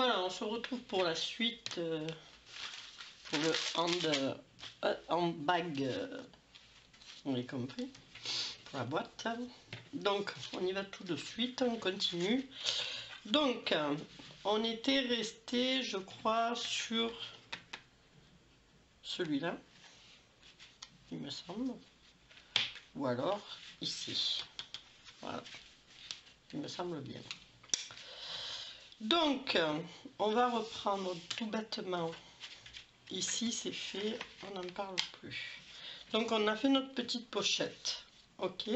Voilà, on se retrouve pour la suite, pour le handbag, on l'a compris, pour la boîte. Donc, on y va tout de suite, on continue. Donc, on était resté, je crois, sur celui-là, il me semble, ou alors ici. Voilà, il me semble bien. Donc, on va reprendre tout bêtement. Ici, c'est fait, on n'en parle plus. Donc, on a fait notre petite pochette. Ok,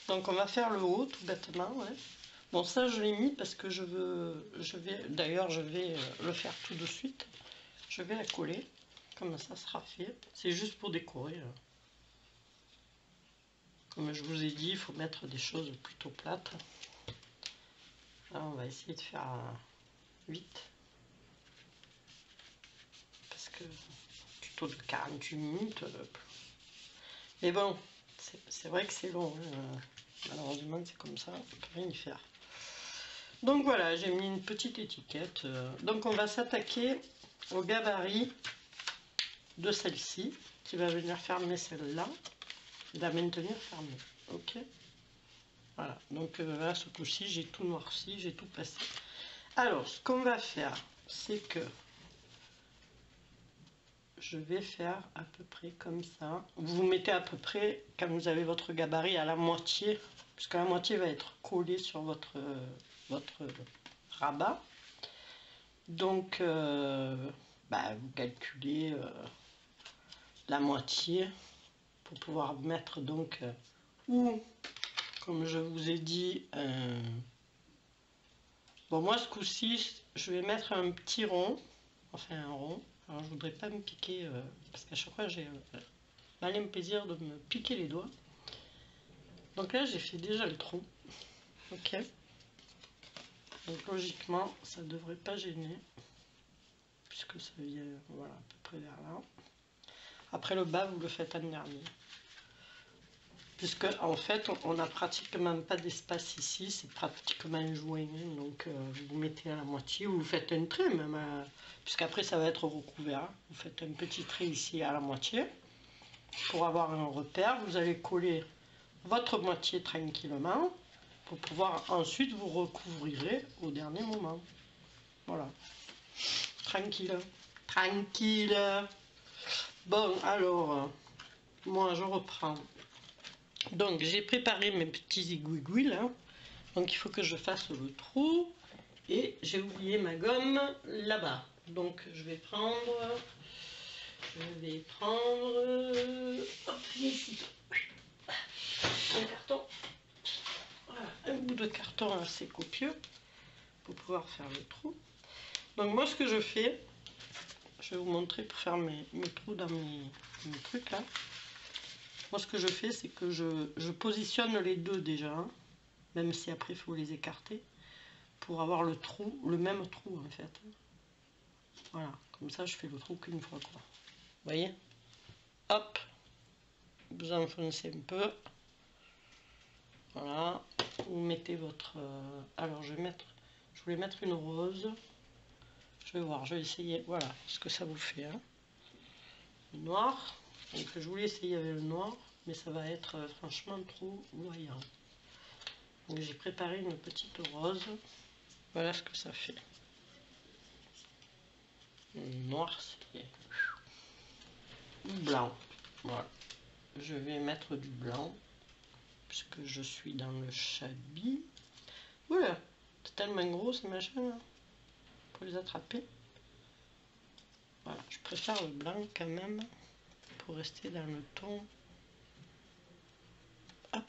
donc on va faire le haut tout bêtement. Ouais. Bon, ça, je l'ai mis parce que je vais, d'ailleurs, je vais le faire tout de suite. Je vais la coller, comme ça sera fait. C'est juste pour décorer. Comme je vous ai dit, il faut mettre des choses plutôt plates. Là, on va essayer de faire vite. Parce que tuto de 48 minutes. Mais bon, c'est vrai que c'est long. Hein. Malheureusement, c'est comme ça, on ne peut rien y faire. Donc voilà, j'ai mis une petite étiquette. Donc on va s'attaquer au gabarit de celle-ci, qui va venir fermer celle-là, et la maintenir fermée. Ok. Voilà, donc là, ce coup-ci, j'ai tout noirci, j'ai tout passé. Alors, ce qu'on va faire, c'est que je vais faire à peu près comme ça. Vous mettez à peu près, quand vous avez votre gabarit, à la moitié, puisque la moitié va être collée sur votre rabat. Donc, vous calculez la moitié pour pouvoir mettre donc, ou, comme je vous ai dit, bon, moi ce coup-ci, je vais mettre un petit rond, enfin un rond. Alors je voudrais pas me piquer, parce qu'à chaque fois j'ai malin plaisir de me piquer les doigts. Donc là j'ai fait déjà le trou. Ok. Donc logiquement ça ne devrait pas gêner. Puisque ça vient voilà, à peu près vers là. Après le bas vous le faites en dernier. Puisque en fait on n'a pratiquement pas d'espace ici, c'est pratiquement un joint. Donc vous mettez à la moitié, ou vous faites un trait même, puisqu'après ça va être recouvert. Vous faites un petit trait ici à la moitié. Pour avoir un repère, vous allez coller votre moitié tranquillement pour pouvoir ensuite vous recouvrirez au dernier moment. Voilà. Tranquille. Tranquille. Bon, alors, moi je reprends. Donc, j'ai préparé mes petits aiguilles là. Donc, il faut que je fasse le trou. Et j'ai oublié ma gomme là-bas. Donc, je vais prendre. Hop, ici. Un carton. Voilà, un bout de carton assez copieux pour pouvoir faire le trou. Donc, moi, ce que je fais, je vais vous montrer pour faire mes trous dans mes trucs là. Moi, ce que je fais, c'est que je positionne les deux déjà, hein, même si après il faut les écarter, pour avoir le trou, le même trou en fait. Voilà, comme ça je fais le trou qu'une fois, quoi. Vous voyez? Hop, vous enfoncez un peu. Voilà, vous mettez votre. Alors je voulais mettre une rose. Je vais voir, je vais essayer. Voilà ce que ça vous fait. Hein. Le noir. Donc je voulais essayer avec le noir, mais ça va être franchement trop voyant. Donc j'ai préparé une petite rose. Voilà ce que ça fait. Noir, c'est blanc. Voilà. Je vais mettre du blanc puisque je suis dans le chablis. Voilà, c'est tellement gros ces machins là. Pour les attraper. Voilà, je préfère le blanc quand même pour rester dans le ton. Hop.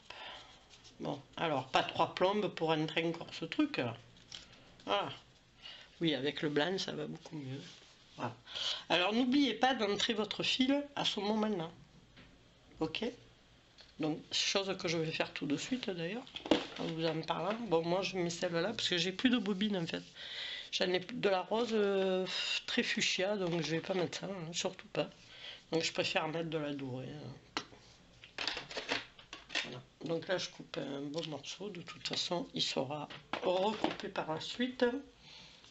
Bon, alors pas trois plombes pour entrer encore ce truc. Voilà. Oui, avec le blanc, ça va beaucoup mieux. Voilà. Alors n'oubliez pas d'entrer votre fil à ce moment-là. Ok? Donc, chose que je vais faire tout de suite d'ailleurs, en vous en parlant. Bon, moi je mets celle-là parce que j'ai plus de bobine en fait. J'en ai de la rose très fuchsia, donc je vais pas mettre ça, hein, surtout pas. Donc je préfère mettre de la dorée. Voilà. Donc là je coupe un bon morceau, de toute façon il sera recoupé par la suite.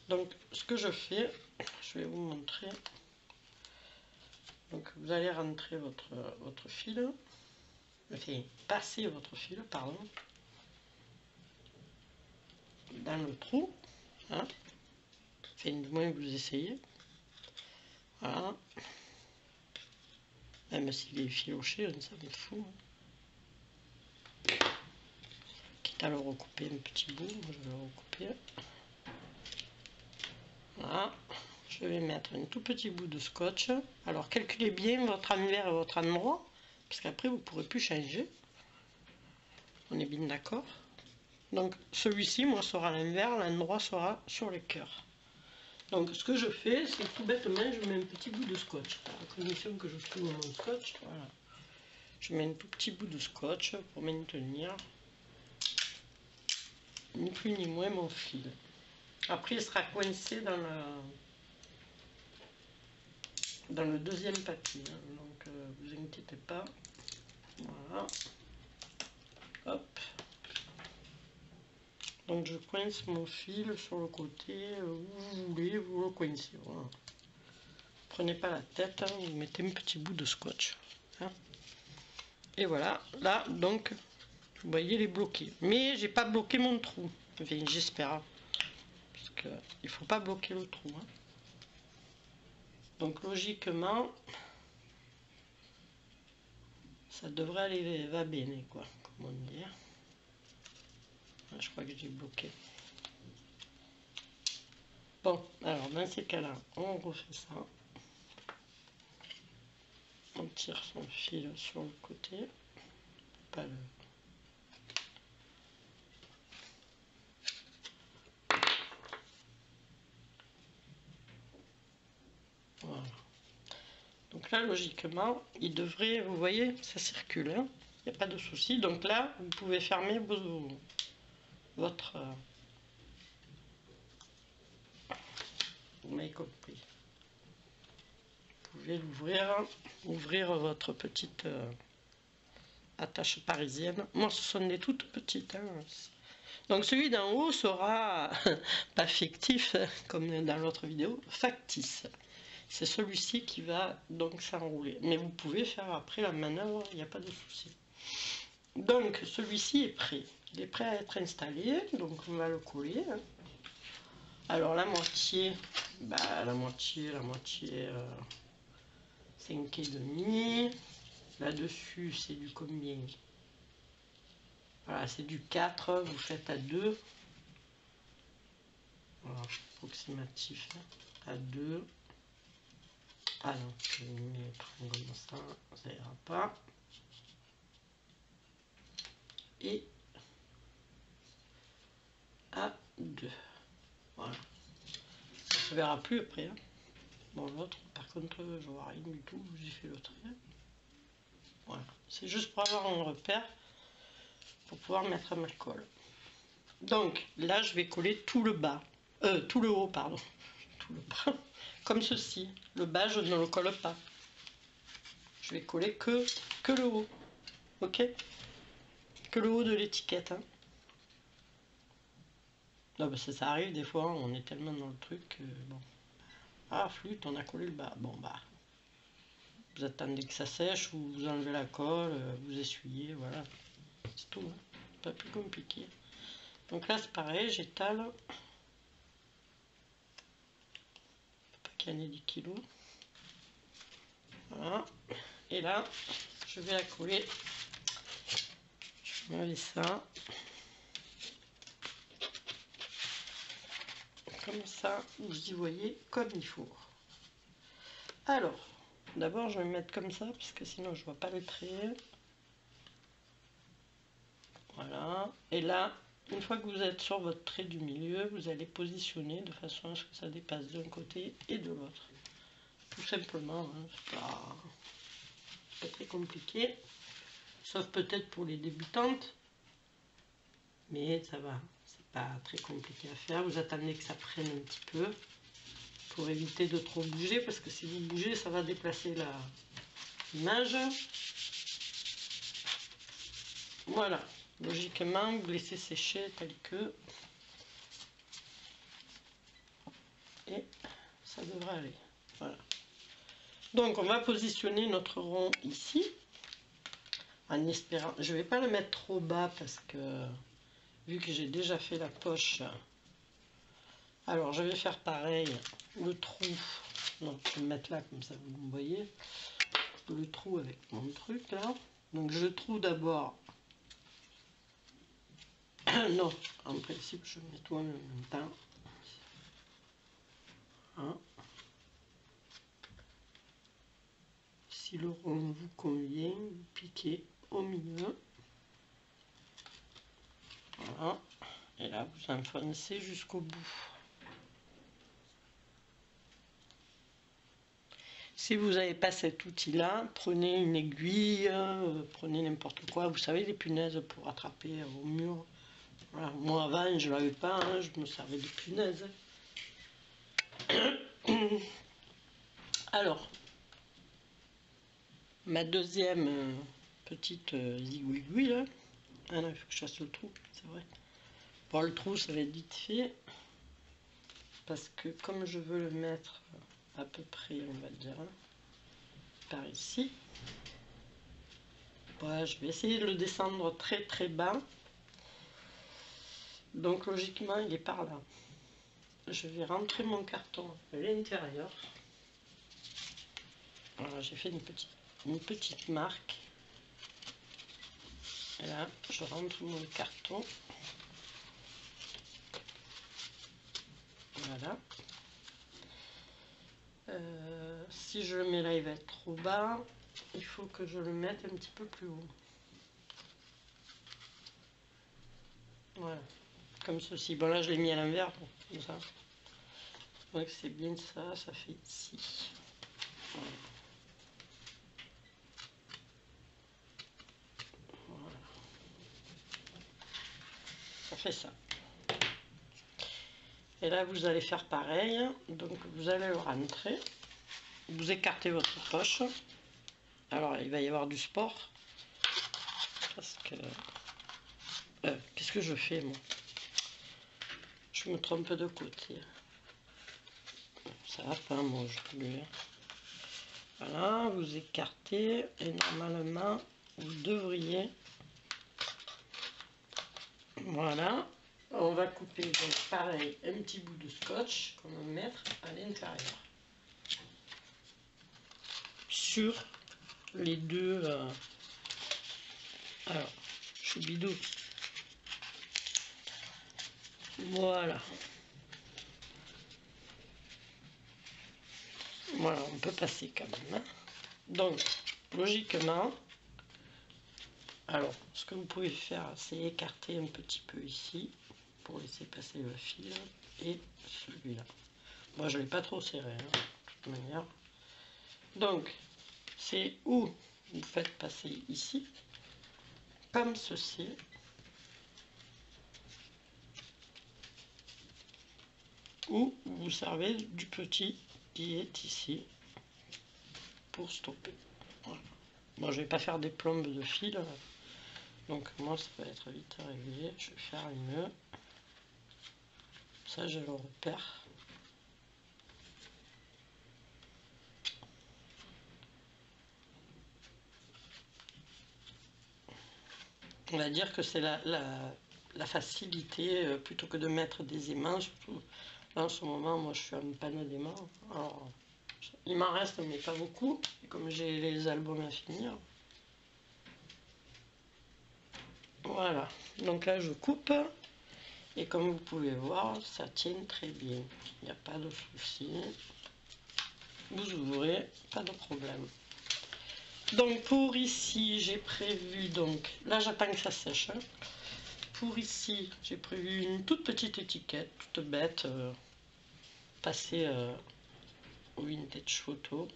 Donc ce que je fais, je vais vous montrer. Donc vous allez rentrer votre fil, enfin passer votre fil, pardon, dans le trou, hein. Enfin du moins vous essayez, voilà, même s'il est filoché, ça me fout, hein. Quitte à le recouper un petit bout, je vais le recouper, voilà. Je vais mettre un tout petit bout de scotch. Alors calculez bien votre envers et votre endroit, parce qu'après vous ne pourrez plus changer. On est bien d'accord. Donc celui-ci, moi, sera à l'envers, l'endroit sera sur le cœur. Donc ce que je fais, c'est tout bêtement, je mets un petit bout de scotch. À condition que je trouve mon scotch, voilà. Je mets un tout petit bout de scotch pour maintenir ni plus ni moins mon fil. Après, il sera coincé dans le deuxième papier, hein. Donc vous inquiétez pas. Voilà. Hop. Donc je coince mon fil sur le côté où vous voulez, vous le coincez. Voilà. Prenez pas la tête, hein, vous mettez un petit bout de scotch, hein. Et voilà, là donc vous voyez les bloqués. Mais j'ai pas bloqué mon trou. Enfin, j'espère, hein, parce que il faut pas bloquer le trou, hein. Donc logiquement, ça devrait aller va bene, quoi, comme on dit. Je crois que j'ai bloqué. Bon, alors dans ces cas-là, on refait ça. On tire son fil sur le côté, pas le... Voilà. Donc là, logiquement, il devrait, vous voyez, ça circule, hein, il n'y a pas de souci. Donc là, vous pouvez fermer votre... vous m'avez compris. Vous pouvez l'ouvrir, ouvrir votre petite attache parisienne. Moi, ce sont des toutes petites, hein. Donc celui d'en haut sera pas fictif, comme dans l'autre vidéo, factice. C'est celui-ci qui va donc s'enrouler. Mais vous pouvez faire après la manœuvre, il n'y a pas de souci. Donc celui-ci est prêt. Il est prêt à être installé. Donc on va le coller. Alors la moitié, la moitié, 5,5. Là-dessus, c'est du combien? Voilà, c'est du 4. Vous faites à 2. Voilà, approximatif. À 2. Ah non, je vais mettre comme ça ira pas. Et à 2. Voilà. Ça se verra plus après, hein. Bon, l'autre, par contre, je vois rien du tout, j'ai fait le trait. Voilà. C'est juste pour avoir un repère, pour pouvoir mettre ma colle. Donc, là, je vais coller tout le bas. Tout le haut, pardon. Tout le bas. Comme ceci. Le bas, je ne le colle pas. Je vais coller que le haut. Ok? Que le haut de l'étiquette, hein. Non, bah ça arrive des fois, on est tellement dans le truc que bon. Ah, flûte, on a collé le bas. Bon, bah. Vous attendez que ça sèche, ou vous enlevez la colle, vous essuyez, voilà. C'est tout, hein. Pas plus compliqué. Donc là, c'est pareil, j'étale. Pas qu'il y en ait 10 kilos. Voilà. Et là, je vais la coller. Je vais enlever ça. Comme ça, vous y voyez comme il faut. Alors, d'abord je vais me mettre comme ça, parce que sinon je ne vois pas le trait. Voilà. Et là, une fois que vous êtes sur votre trait du milieu, vous allez positionner de façon à ce que ça dépasse d'un côté et de l'autre. Tout simplement, hein, c'est pas très compliqué. Sauf peut-être pour les débutantes. Mais ça va, c'est pas très compliqué à faire. Vous attendez que ça prenne un petit peu pour éviter de trop bouger, parce que si vous bougez, ça va déplacer l'image. Voilà, logiquement, vous laissez sécher tel que. ça devrait aller. Voilà. Donc on va positionner notre rond ici, en espérant, je vais pas le mettre trop bas parce que vu que j'ai déjà fait la poche, alors je vais faire pareil, le trou, donc je vais le mettre là comme ça vous me voyez, le trou avec mon truc là, donc je troue d'abord, non, en principe je mets tout en même temps, hein. Si le rond vous convient, vous piquez au milieu, voilà, et là vous enfoncez jusqu'au bout. Si vous n'avez pas cet outil-là, prenez une aiguille, prenez n'importe quoi, vous savez, les punaises pour attraper au mur. Voilà. Moi avant, je ne l'avais pas, hein, je me servais de punaises. Alors, ma deuxième petite zigouigouille, là. Ah non, il faut que je fasse le trou, c'est vrai. Bon, le trou, ça va être vite fait. Parce que comme je veux le mettre à peu près, on va dire, par ici. Voilà, je vais essayer de le descendre très très bas. Donc logiquement, il est par là. Je vais rentrer mon carton à l'intérieur. Voilà, j'ai fait une petite marque. Et là, je rentre mon carton. Voilà. Si je le mets là, il va être trop bas. Il faut que je le mette un petit peu plus haut. Voilà. Comme ceci. Bon, là, je l'ai mis à l'envers. Comme ça. Donc, c'est bien ça. Ça fait ici. Voilà. Voilà. Ça fait ça. Et là, vous allez faire pareil. Donc, vous allez le rentrer. Vous écartez votre poche. Alors, il va y avoir du sport. Parce que... qu'est-ce que je fais, moi? Je me trompe de côté. Ça va pas, moi, aujourd'hui. Voilà, vous écartez. Et normalement, vous devriez... Voilà. On va couper, donc, pareil, un petit bout de scotch qu'on va mettre à l'intérieur. Sur les deux... Alors, choubidou. Voilà. Voilà, on peut passer quand même. Hein. Donc, logiquement, alors, ce que vous pouvez faire, c'est écarter un petit peu ici, pour laisser passer le fil, et celui-là. Moi, je ne l'ai pas trop serré, hein, de toute manière. Donc, c'est où vous faites passer ici, comme ceci. Ou vous servez du petit qui est ici pour stopper. Voilà. Bon, je vais pas faire des plombes de fil, donc moi ça va être vite réglé. Je vais faire une nœud. Ça, je le repère. On va dire que c'est la facilité plutôt que de mettre des aimants. Surtout là, en ce moment, moi je suis en panne d'aimants. Alors, il m'en reste, mais pas beaucoup. Et comme j'ai les albums à finir. Voilà. Donc là, je coupe. Et comme vous pouvez voir, ça tient très bien. Il n'y a pas de souci. Vous ouvrez, pas de problème. Donc pour ici, j'ai prévu, donc là j'attends que ça sèche. Hein. Pour ici, j'ai prévu une toute petite étiquette, toute bête, passée au vintage photo,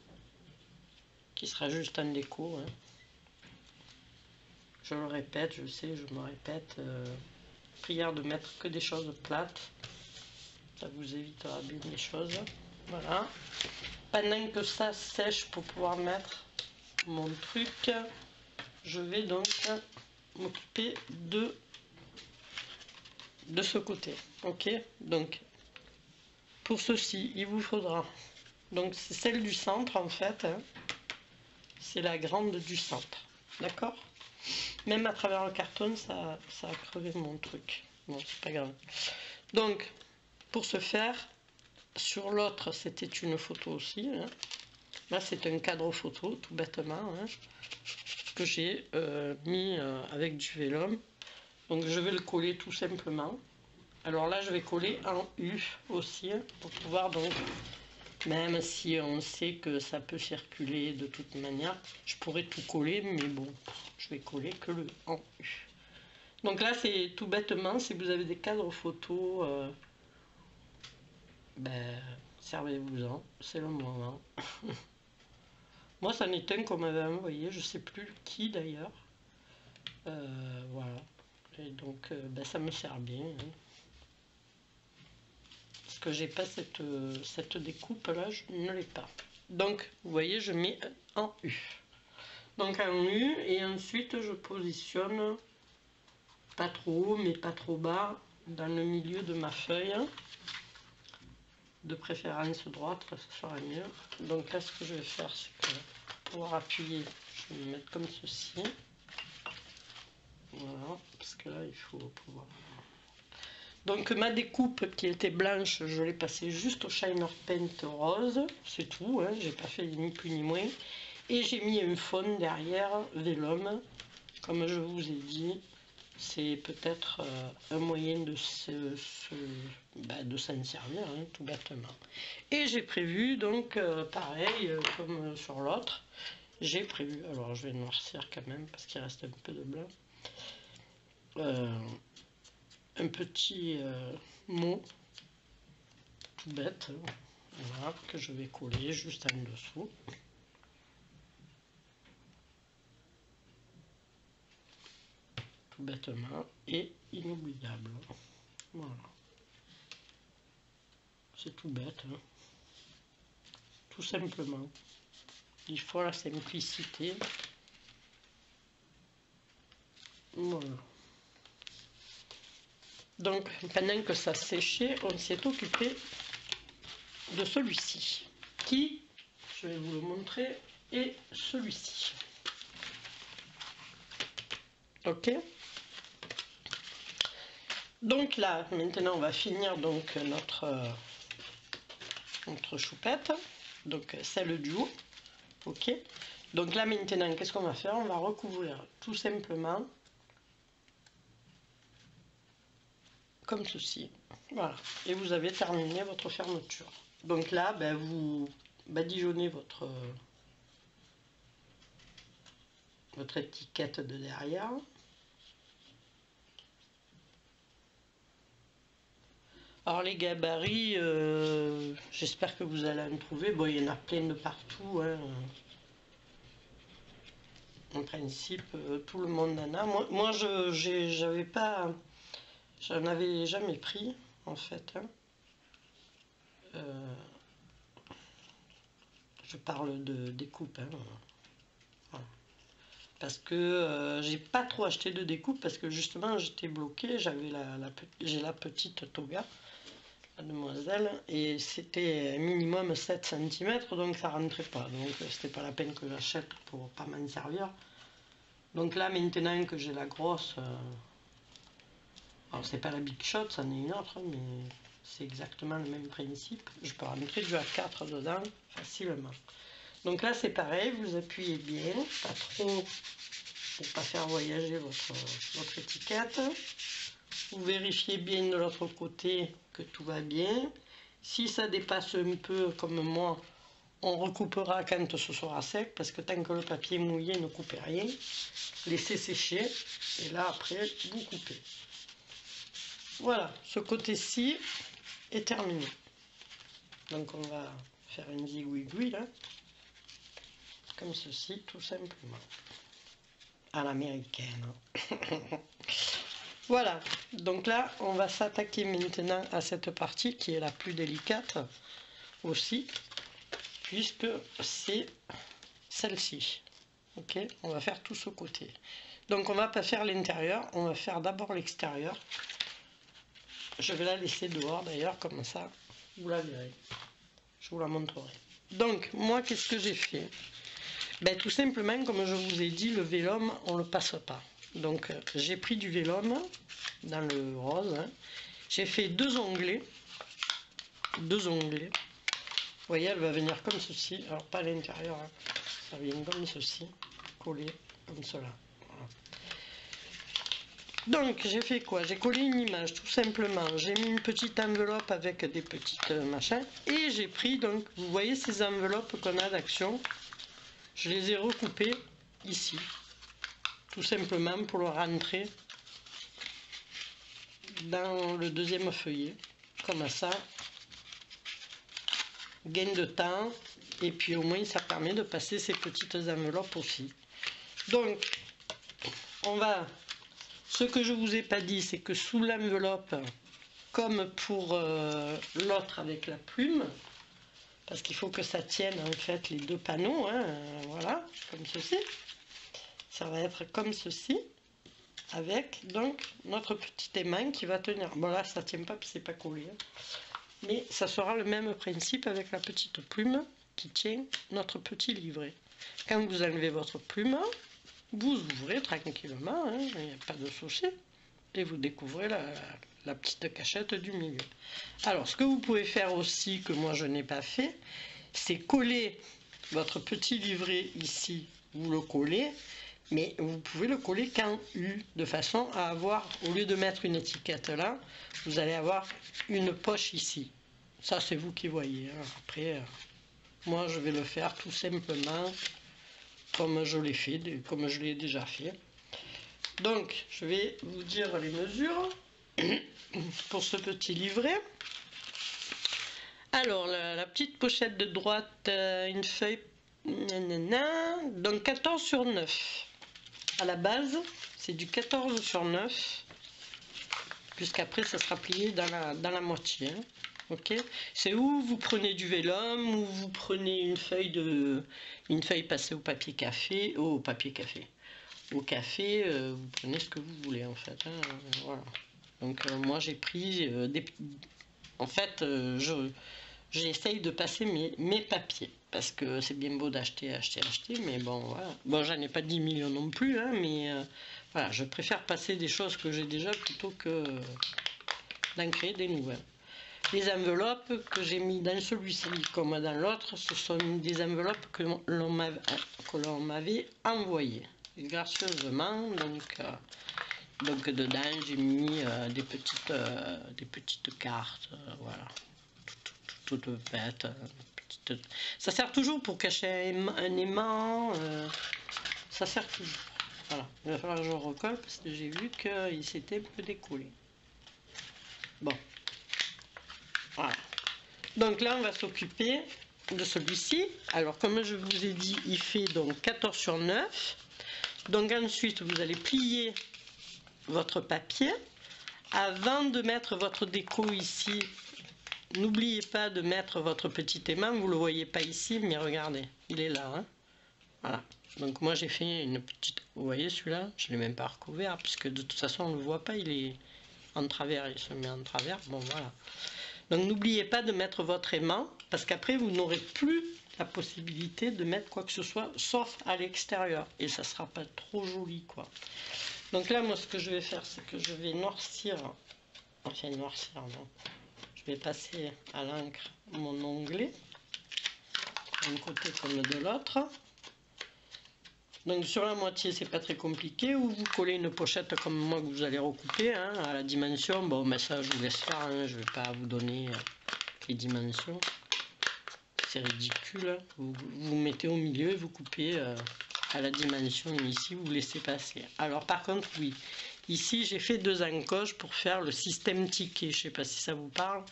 qui sera juste en déco. Hein. Je le répète, je sais, je me répète. Prière de mettre que des choses plates. Ça vous évitera bien des choses. Voilà. Pendant que ça sèche pour pouvoir mettre mon truc, je vais donc m'occuper de ce côté. Ok, donc pour ceci, il vous faudra, donc c'est celle du centre en fait, hein. C'est la grande du centre, d'accord? Même à travers le carton, ça a crevé mon truc. Bon, c'est pas grave. Donc, pour ce faire, sur l'autre, c'était une photo aussi, hein. Là, c'est un cadre photo, tout bêtement, hein, que j'ai mis avec du vélum. Donc, je vais le coller tout simplement. Alors là, je vais coller en U aussi, hein, pour pouvoir donc, même si on sait que ça peut circuler de toute manière, je pourrais tout coller, mais bon, je vais coller que le en U. Donc là, c'est tout bêtement, si vous avez des cadres photos, ben, servez-vous-en, c'est le moment. Moi, ça n'est un qu'on m'avait envoyé, je ne sais plus qui d'ailleurs. Voilà. Et donc, ben, ça me sert bien. Hein. Parce que j'ai pas cette découpe là, je ne l'ai pas. Donc, vous voyez, je mets en U. Donc en U, et ensuite je positionne pas trop haut, mais pas trop bas, dans le milieu de ma feuille. De préférence droite, ça serait mieux. Donc là, ce que je vais faire, c'est que pour pouvoir appuyer, je vais me mettre comme ceci. Voilà, parce que là, il faut pouvoir... Donc ma découpe qui était blanche, je l'ai passée juste au Shiner Paint rose, c'est tout, hein, j'ai pas fait ni plus ni moins. Et j'ai mis un fond derrière, vélum, comme je vous ai dit, c'est peut-être un moyen de s'en servir, hein, tout bêtement. Et j'ai prévu, donc, pareil, comme sur l'autre, j'ai prévu, alors je vais noircir quand même, parce qu'il reste un peu de blanc, un petit mot, tout bête, voilà, que je vais coller juste en dessous. Tout bêtement, et inoubliable. Voilà. C'est tout bête, hein. Tout simplement. Il faut la simplicité. Voilà. Donc, pendant que ça séchait, on s'est occupé de celui-ci, qui, je vais vous le montrer, est celui-ci. Ok? Donc là, maintenant, on va finir donc notre choupette, donc celle du haut. Ok? Donc là, maintenant, qu'est-ce qu'on va faire? On va recouvrir tout simplement comme ceci. Voilà. Et vous avez terminé votre fermeture. Donc là, ben, vous badigeonnez votre étiquette de derrière. Alors les gabarits, j'espère que vous allez en trouver. Bon, il y en a plein de partout. Hein. En principe, tout le monde en a. Moi j'avais pas, j'en avais jamais pris en fait. Hein. Je parle de découpe. Hein. Voilà. Parce que j'ai pas trop acheté de découpe parce que justement j'étais bloquée. J'ai la petite toga. Demoiselle, et c'était minimum 7 cm, donc ça rentrait pas, donc c'était pas la peine que j'achète pour pas m'en servir. Donc là maintenant que j'ai la grosse, alors c'est pas la Big Shot, c'en est une autre, mais c'est exactement le même principe, je peux rentrer du A4 dedans facilement. Donc là c'est pareil, vous appuyez bien, pas trop pour pas faire voyager votre étiquette. Vous vérifiez bien de l'autre côté que tout va bien. Si ça dépasse un peu comme moi, on recoupera quand ce sera sec, parce que tant que le papier est mouillé, ne coupez rien. Laissez sécher, et là après, vous coupez. Voilà, ce côté-ci est terminé. Donc on va faire une zigouigouille là, comme ceci, tout simplement. À l'américaine. Voilà, donc là, on va s'attaquer maintenant à cette partie qui est la plus délicate aussi, puisque c'est celle-ci. Ok, on va faire tout ce côté. Donc on va pas faire l'intérieur, on va faire d'abord l'extérieur. Je vais la laisser dehors d'ailleurs, comme ça, vous la verrez. Je vous la montrerai. Donc, moi, qu'est-ce que j'ai fait? Ben, tout simplement, comme je vous ai dit, le vélum, on ne le passe pas. Donc, j'ai pris du vélum dans le rose. Hein. J'ai fait deux onglets. Deux onglets. Vous voyez, elle va venir comme ceci. Alors, pas à l'intérieur. Hein. Ça vient comme ceci. Collé comme cela. Voilà. Donc, j'ai fait quoi? J'ai collé une image, tout simplement. J'ai mis une petite enveloppe avec des petites machins. Et j'ai pris, donc, vous voyez ces enveloppes qu'on a d'Action. Je les ai recoupées ici. Tout simplement pour le rentrer dans le deuxième feuillet. Comme ça. Gain de temps. Et puis, au moins, ça permet de passer ces petites enveloppes aussi. Donc, on va... Ce que je vous ai pas dit, c'est que sous l'enveloppe, comme pour l'autre avec la plume, parce qu'il faut que ça tienne en fait les deux panneaux, hein, voilà, comme ceci. Ça va être comme ceci, avec donc notre petit aimant qui va tenir. Bon là, ça tient pas, puis c'est pas collé. Hein. Mais ça sera le même principe avec la petite plume qui tient notre petit livret. Quand vous enlevez votre plume, vous ouvrez tranquillement, hein, il n'y a pas de souci, et vous découvrez la petite cachette du milieu. Alors, ce que vous pouvez faire aussi, que moi je n'ai pas fait, c'est coller votre petit livret ici, vous le collez, mais vous pouvez le coller qu'en U, de façon à avoir, au lieu de mettre une étiquette là, vous allez avoir une poche ici. Ça, c'est vous qui voyez. Hein. Après, moi je vais le faire tout simplement comme je l'ai fait, comme je l'ai déjà fait. Donc, je vais vous dire les mesures pour ce petit livret. Alors, la petite pochette de droite, une feuille, donc 14 sur 9. À la base, c'est du 14 sur 9, puisqu'après, ça sera plié dans la moitié. Hein. Ok, c'est où vous prenez du vélum, ou vous prenez une feuille passée au papier café, au café, vous prenez ce que vous voulez en fait. Hein, voilà. Donc moi j'ai pris en fait j'essaye de passer mes papiers parce que c'est bien beau d'acheter, mais bon voilà. Bon, j'en ai pas 10 millions non plus, hein, mais voilà, je préfère passer des choses que j'ai déjà plutôt que d'en créer des nouvelles. Les enveloppes que j'ai mis dans celui-ci comme dans l'autre, ce sont des enveloppes que l'on m'avait envoyées gracieusement. Donc dedans j'ai mis des petites cartes, voilà, toutes bêtes. Ça sert toujours pour cacher un aimant, ça sert toujours. Voilà, il va falloir que je recolle parce que j'ai vu qu'il s'était un peu décollé. Bon. Voilà. Donc là, on va s'occuper de celui-ci. Alors, comme je vous ai dit, il fait donc 14 sur 9. Donc ensuite, vous allez plier votre papier. Avant de mettre votre déco ici, n'oubliez pas de mettre votre petit aimant. Vous ne le voyez pas ici, mais regardez, il est là. Hein. Voilà. Donc moi, j'ai fait une petite... Vous voyez celui-là? Je ne l'ai même pas recouvert, puisque de toute façon, on ne le voit pas. Il est en travers, il se met en travers. Bon, voilà. Donc n'oubliez pas de mettre votre aimant, parce qu'après vous n'aurez plus la possibilité de mettre quoi que ce soit, sauf à l'extérieur. Et ça ne sera pas trop joli, quoi. Donc là, moi, ce que je vais faire, c'est que je vais noircir, enfin noircir, non. Je vais passer à l'encre mon onglet, d'un côté comme de l'autre. Donc sur la moitié, c'est pas très compliqué, ou vous collez une pochette comme moi que vous allez recouper hein, à la dimension. Bon, mais ça je vous laisse faire, hein, je vais pas vous donner les dimensions. C'est ridicule. Hein. Vous mettez au milieu et vous coupez à la dimension ici, vous laissez passer. Alors par contre, oui, ici j'ai fait deux encoches pour faire le système ticket. Je sais pas si ça vous parle,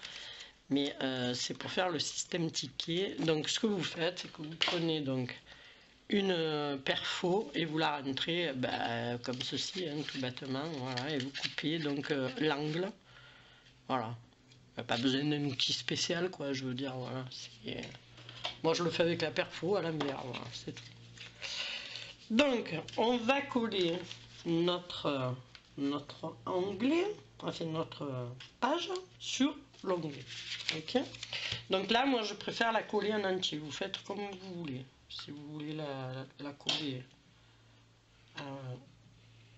mais c'est pour faire le système ticket. Donc ce que vous faites, c'est que vous prenez donc une perfo et vous la rentrez comme ceci, hein, tout bêtement, voilà, et vous coupez donc l'angle, voilà, pas besoin d'un outil spécial, quoi, je veux dire, voilà, moi je le fais avec la perfo à la bière, voilà, c'est tout. Donc on va coller notre onglet, enfin notre page sur l'onglet. Ok. Donc là, moi, je préfère la coller en entier. Vous faites comme vous voulez. Si vous voulez la coller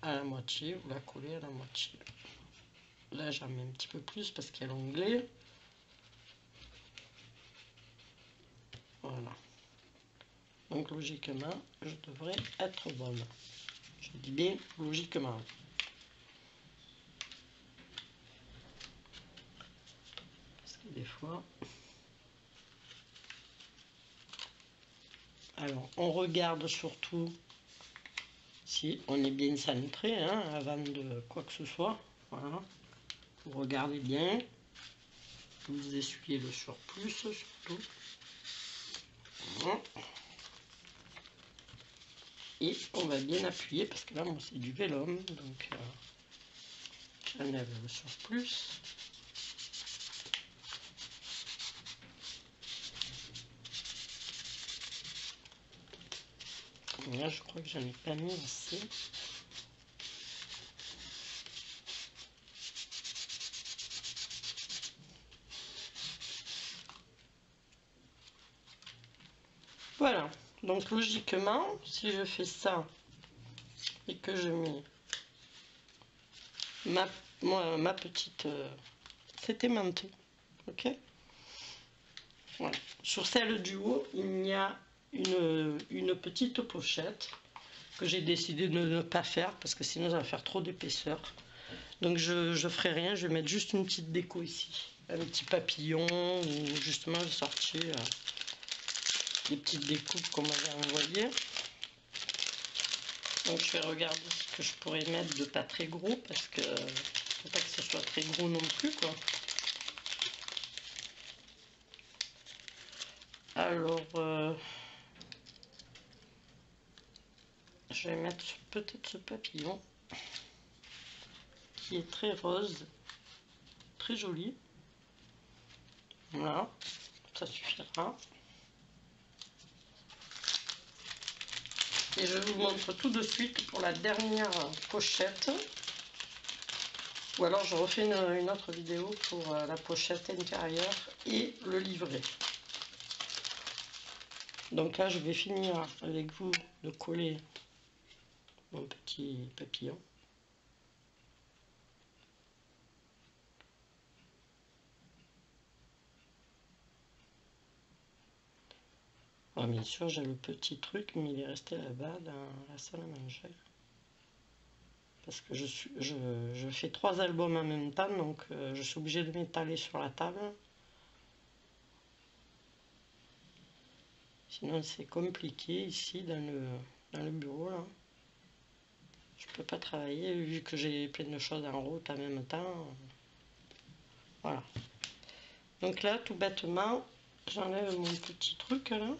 à la moitié, vous la collez à la moitié. Là, j'en mets un petit peu plus parce qu'il y a l'onglet. Voilà. Donc, logiquement, je devrais être bonne. Je dis bien logiquement. Parce que des fois... Alors, on regarde surtout si on est bien centré, hein, avant de quoi que ce soit. Voilà. Vous regardez bien. Vous essuyez le surplus surtout. Voilà. Et on va bien appuyer parce que là, moi, c'est du vélum. Donc, j'enlève le surplus. Là, je crois que j'en ai pas mis assez. Voilà. Donc, logiquement, si je fais ça et que je mets ma petite... C'était aimanté. Ok. Voilà. Sur celle du haut, il y a une petite pochette que j'ai décidé de ne pas faire parce que sinon ça va faire trop d'épaisseur. Donc je ferai rien, je vais mettre juste une petite déco ici. Un petit papillon ou justement j'ai sorti des petites découpes qu'on m'avait envoyées. Donc je vais regarder ce que je pourrais mettre de pas très gros parce que faut pas que ce soit très gros non plus quoi. Alors je vais mettre peut-être ce papillon qui est très rose, très joli. Voilà, ça suffira. Et je vous montre tout de suite pour la dernière pochette. Ou alors je refais une autre vidéo pour la pochette intérieure et le livret. Donc là, je vais finir avec vous de coller mon petit papillon. Ah, bien sûr, j'ai le petit truc, mais il est resté là-bas dans la salle à manger. Parce que je fais 3 albums en même temps, donc je suis obligée de m'étaler sur la table. Sinon, c'est compliqué ici dans le bureau. Là. Je peux pas travailler vu que j'ai plein de choses en route en même temps. Voilà. Donc là, tout bêtement, j'enlève mon petit truc là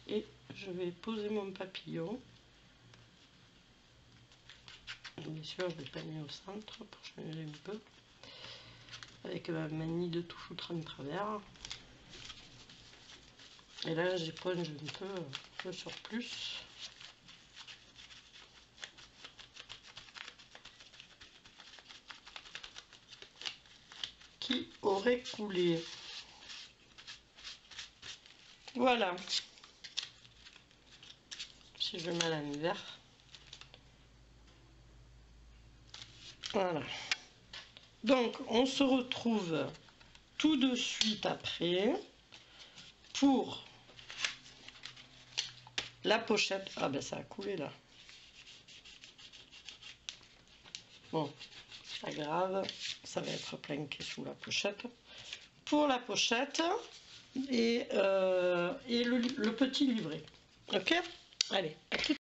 et je vais poser mon papillon. Bien sûr, je l'ai pas mis au centre pour changer un peu. Avec ma manie de tout foutre en travers. Et là, j'éponge un peu le surplus. Qui aurait coulé. Voilà. Si je mets à l'envers. Voilà. Donc, on se retrouve tout de suite après pour la pochette. Ah ben ça a coulé là. Bon, pas grave, ça va être planqué sous la pochette. Pour la pochette et le petit livret. Ok? Allez, à tout